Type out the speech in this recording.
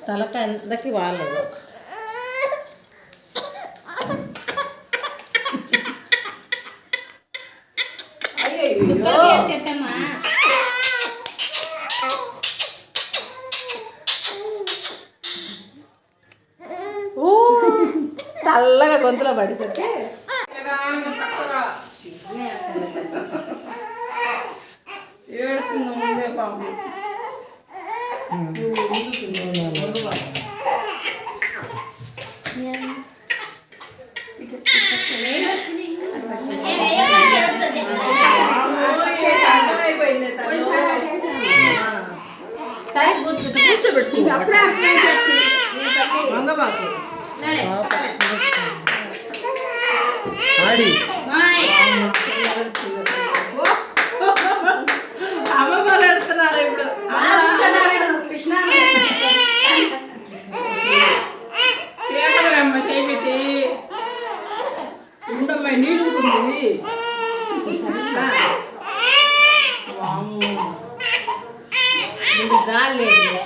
తలకాయ అందరికి వాళ్ళదు. చెప్పమ్మా చల్లగా గొంతులో పడితే ఏడుస్తుంది ముందే పాపం. కూర్చోబెట్టు అప్పుడే మంగబాకు అమ్మమ్మ పెడుతున్నారు ఇప్పుడు. చేపలమ్మ చేపెట్టి ఉండమ్మ నీళ్ళు ఉంటుంది. గాలి లేదు.